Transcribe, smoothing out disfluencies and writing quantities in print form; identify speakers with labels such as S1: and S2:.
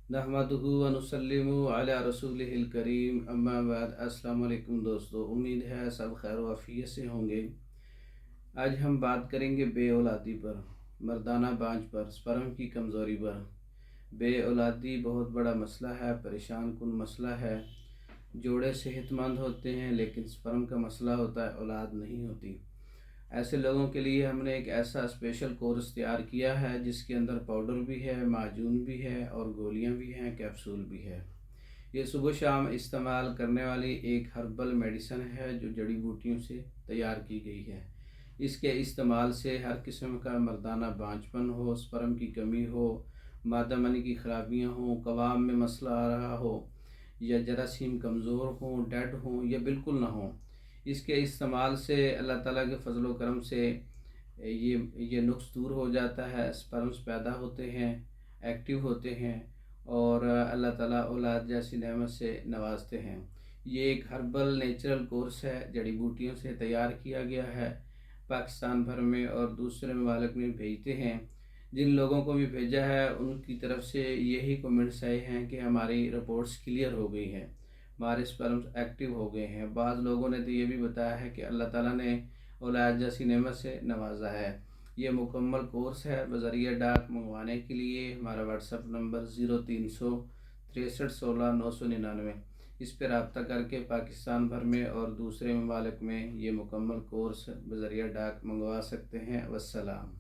S1: नहमदुहु व नुसल्लिमु अला रसूलिहिल करीम अम्मा बाद। अस्सलाम वालेकुम दोस्तों, उम्मीद है सब खैर वाफियत से होंगे। आज हम बात करेंगे बे औलादी पर, मर्दाना बांझ पर, स्पर्म की कमज़ोरी पर। बे औलादी बहुत बड़ा मसला है, परेशान कुन मसला है। जोड़े सेहतमंद होते हैं लेकिन स्पर्म का मसला होता है, औलाद नहीं होती। ऐसे लोगों के लिए हमने एक ऐसा स्पेशल कोर्स तैयार किया है जिसके अंदर पाउडर भी है, माजून भी है और गोलियां भी हैं, कैप्सूल भी है। ये सुबह शाम इस्तेमाल करने वाली एक हर्बल मेडिसिन है जो जड़ी बूटियों से तैयार की गई है। इसके इस्तेमाल से हर किस्म का मर्दाना बांझपन हो, स्पर्म की कमी हो, मादा मनी की खराबियाँ हों, कवाम में मसला आ रहा हो, या जरासीम कमज़ोर हों, डेड हों या बिल्कुल ना हों, इसके इस्तेमाल से अल्लाह ताला के फजल करम से ये नुक्स दूर हो जाता है। स्पर्म्स पैदा होते हैं, एक्टिव होते हैं और अल्लाह ताला औलाद जैसी नेमत से नवाजते हैं। ये एक हर्बल नेचुरल कोर्स है, जड़ी बूटियों से तैयार किया गया है। पाकिस्तान भर में और दूसरे ममालिक में भेजते हैं। जिन लोगों को भी भेजा है उनकी तरफ से यही कमेंट्स आए हैं कि हमारी रिपोर्ट्स क्लियर हो गई हैं, हमारे स्पर्म्स एक्टिव हो गए हैं। बाज़ लोगों ने तो ये भी बताया है कि अल्लाह ताला ने औलाद जैसी नेमत से नवाजा है। ये मुकम्मल कोर्स है। बज़रिया डाक मंगवाने के लिए हमारा व्हाट्सएप नंबर 0363 16 999, इस पर रब्ता करके पाकिस्तान भर में और दूसरे ममालिक में ये मुकम्मल कोर्स बज़रिया डाक मंगवा सकते हैं। वस्सलाम।